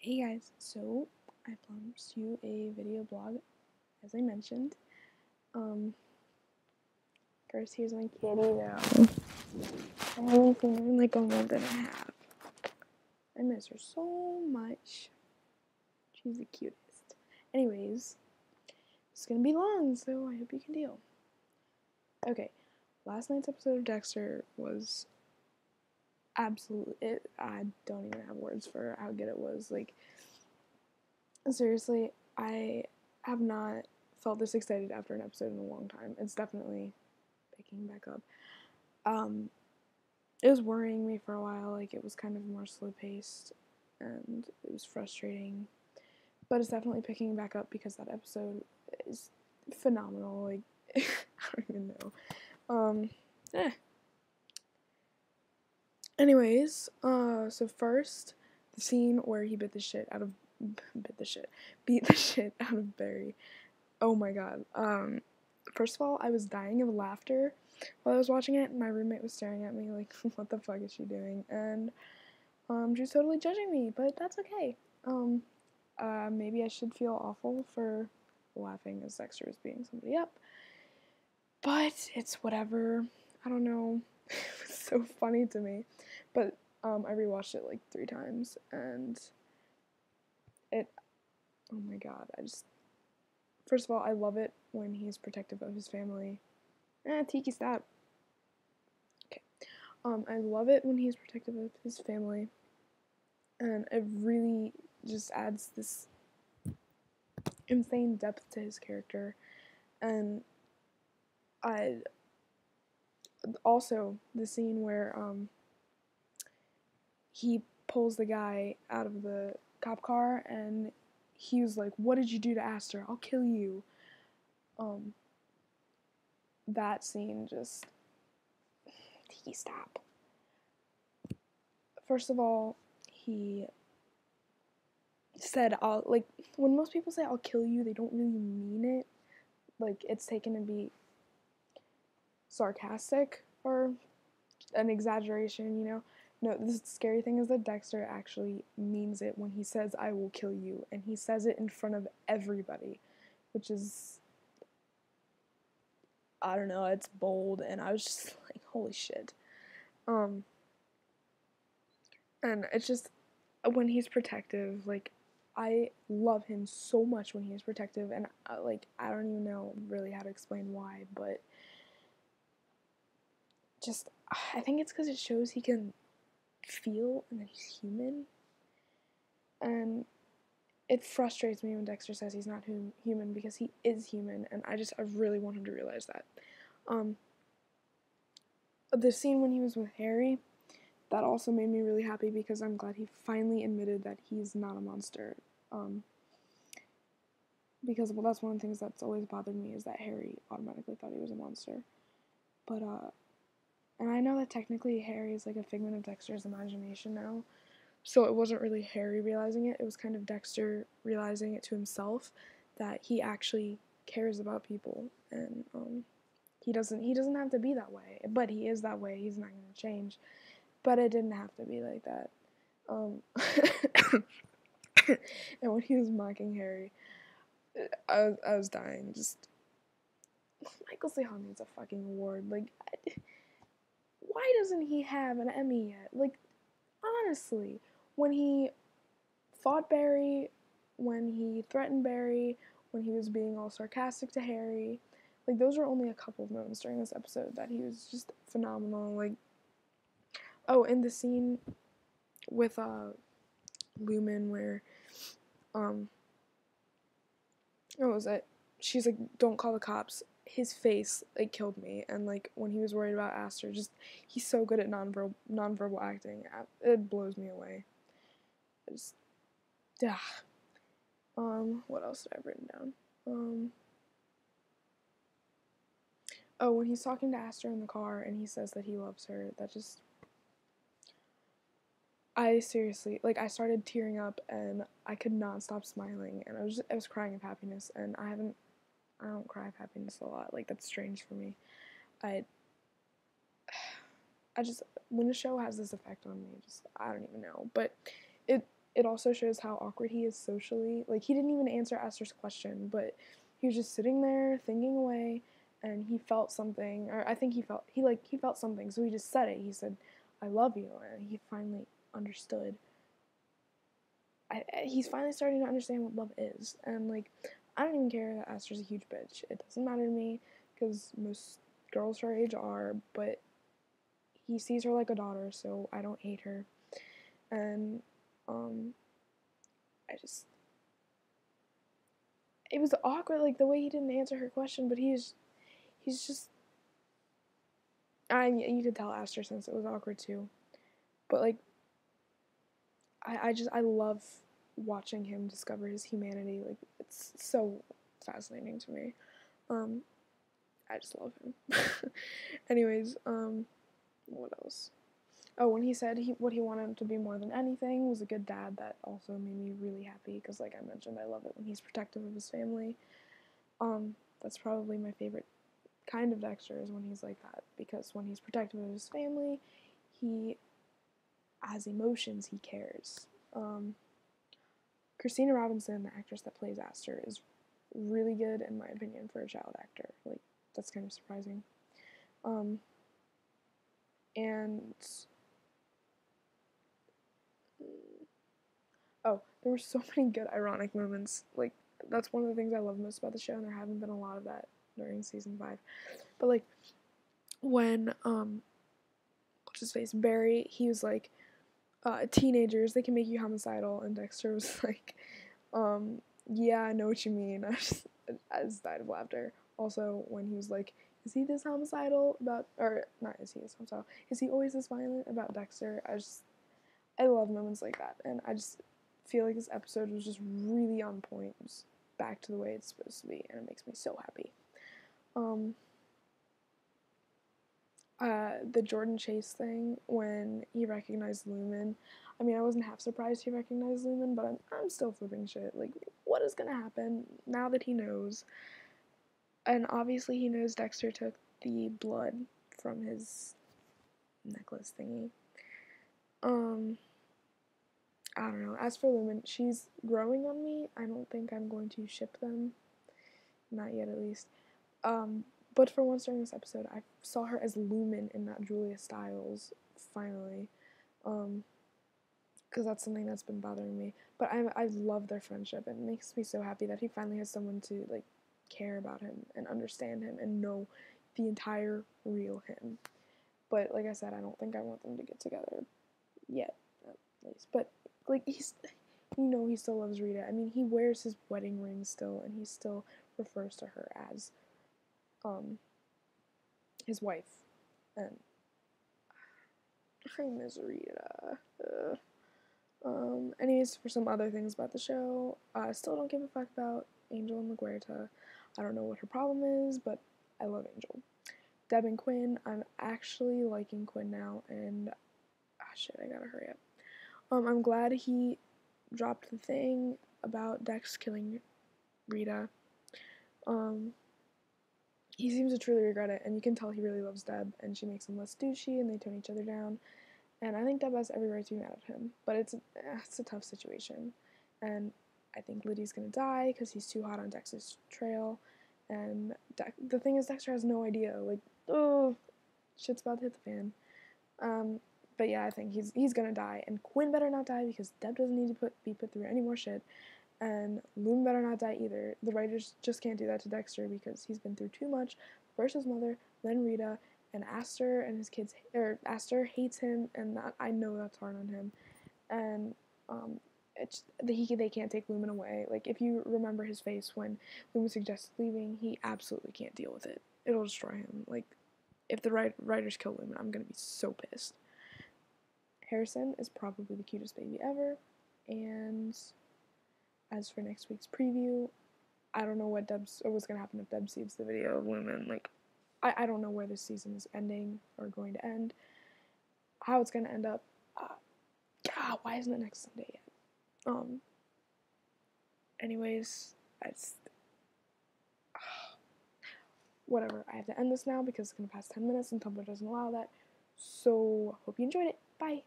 Hey guys, so I promised you a video blog, as I mentioned. First here's my kitty now. I haven't seen her in like a month and a half. I miss her so much. She's the cutest. Anyways, it's gonna be long, so I hope you can deal. Okay, last night's episode of Dexter was absolutely, I don't even have words for how good it was. Like, seriously, I have not felt this excited after an episode in a long time. It's definitely picking back up. It was worrying me for a while, like it was kind of more slow paced and it was frustrating. But it's definitely picking back up because that episode is phenomenal. Like I don't even know. Anyways, so first the scene where he beat the shit out of Barry. Oh my god. First of all, I was dying of laughter while I was watching it, and my roommate was staring at me like, what the fuck is she doing? And she was totally judging me, but that's okay. Maybe I should feel awful for laughing as Dexter is beating somebody up, but it's whatever. I don't know. It was so funny to me, but I rewatched it like 3 times, and oh my god, first of all, I love it when he's protective of his family. Tiki, stop. Okay. I love it when he's protective of his family, and it really just adds this insane depth to his character. And I also the scene where he pulls the guy out of the cop car and he was like, "What did you do to Aster? I'll kill you." That scene just Tiki, stop. First of all, he said, "I'll," like, when most people say "I'll kill you," they don't really mean it. Like, it's taken to be sarcastic or an exaggeration, you know? No, the scary thing is that Dexter actually means it when he says, "I will kill you," and he says it in front of everybody, which is, I don't know, it's bold, and I was just like, holy shit. And it's just, when he's protective, like, I love him so much when he's protective, and like, I don't even know really how to explain why, but just, I think it's because it shows he can feel and that he's human, and it frustrates me when Dexter says he's not human, because he is human, and I really want him to realize that. The scene when he was with Harry, that also made me really happy because I'm glad he finally admitted that he's not a monster. Because, well, that's one of the things that's always bothered me, is that Harry automatically thought he was a monster. But, and I know that technically Harry is like a figment of Dexter's imagination now, so it wasn't really Harry realizing it, it was kind of Dexter realizing it to himself, that he actually cares about people, and, he doesn't have to be that way, but he is that way, he's not going to change, but it didn't have to be like that. And when he was mocking Harry, I was dying. Just, Michael C. Hall needs a fucking award. Like, why doesn't he have an Emmy yet? Like, honestly, when he fought Barry, when he threatened Barry, when he was being all sarcastic to Harry, like, those are only a couple of moments during this episode that he was just phenomenal. Like, oh, in the scene with Lumen where what was it? She's like, "Don't call the cops." His face like killed me, and like when he was worried about Aster, just he's so good at nonverbal acting. It blows me away. I just, yeah. What else did I have written down? Oh, when he's talking to Aster in the car and he says that he loves her, that just, I seriously, like, I started tearing up and I could not stop smiling, and I was crying of happiness, and I don't cry of happiness a lot. Like, that's strange for me. I just, when a show has this effect on me, just, I don't even know. But it also shows how awkward he is socially. Like, he didn't even answer Aster's question, but he was just sitting there thinking away, and he felt something, or I think he felt something, so he just said it. He said, "I love you," and he finally understood. He's finally starting to understand what love is, and like, I don't even care that Aster's a huge bitch. It doesn't matter to me, because most girls her age are, but he sees her like a daughter, so I don't hate her. And I just, it was awkward, like the way he didn't answer her question, but he's just, you could tell Aster since it was awkward too, but like, I love watching him discover his humanity. Like, it's so fascinating to me. I just love him. Anyways, what else? Oh, when he said what he wanted to be more than anything was a good dad, that also made me really happy, because like I mentioned, I love it when he's protective of his family. That's probably my favorite kind of Dexter, is when he's like that, because when he's protective of his family, he has emotions, he cares. Christina Robinson, the actress that plays Aster, is really good in my opinion for a child actor. Like, that's kind of surprising. And oh, there were so many good ironic moments. Like, that's one of the things I love most about the show, and there haven't been a lot of that during season 5. But like, when what's his face, Barry, he was like, teenagers, they can make you homicidal, and Dexter was like, yeah, I know what you mean. I just died of laughter. Also, when he was like, is he this homicidal about, or not, is he this homicidal, is he always this violent about Dexter? I love moments like that, and I just feel like this episode was just really on point. It was back to the way it's supposed to be, and it makes me so happy. The Jordan Chase thing, when he recognized Lumen, I mean, I wasn't half surprised he recognized Lumen, but I'm still flipping shit. Like, what is gonna happen now that he knows? And obviously he knows Dexter took the blood from his necklace thingy. I don't know. As for Lumen, she's growing on me. I don't think I'm going to ship them. Not yet, at least. But for once during this episode, I saw her as Lumen and not Julia Stiles, finally. Because that's something that's been bothering me. But I love their friendship, and it makes me so happy that he finally has someone to, like, care about him and understand him and know the entire real him. But like I said, I don't think I want them to get together yet, at least. But like, he still loves Rita. I mean, he wears his wedding ring still, and he still refers to her as his wife. And I miss Rita. Anyways, for some other things about the show, I still don't give a fuck about Angel and LaGuerta. I don't know what her problem is, but I love Angel. Deb and Quinn, I'm actually liking Quinn now, and shit, I gotta hurry up. I'm glad he dropped the thing about Dex killing Rita. He seems to truly regret it, and you can tell he really loves Deb, and she makes him less douchey, and they tone each other down. And I think Deb has every right to be mad at him, but it's a tough situation. And I think Liddy's gonna die because he's too hot on Dexter's trail. And the thing is, Dexter has no idea. Like, oh, shit's about to hit the fan. But yeah, I think he's gonna die, and Quinn better not die, because Deb doesn't need to be put through any more shit. And Loon better not die either. The writers just can't do that to Dexter, because he's been through too much. First his mother, then Rita, and Aster and his kids, or Aster hates him, and that, I know that's hard on him. And they can't take Lumen away. Like, if you remember his face when Lumen suggested leaving, he absolutely can't deal with it. It'll destroy him. Like, if the writers kill Lumen, I'm gonna be so pissed. Harrison is probably the cutest baby ever, and as for next week's preview, I don't know what's gonna happen if Deb sees the video of Lumen. Like, I don't know where this season is ending or going to end, how it's gonna end up. God, why isn't it next Sunday yet? Anyways, whatever. I have to end this now because it's gonna pass 10 minutes and Tumblr doesn't allow that. So, hope you enjoyed it. Bye.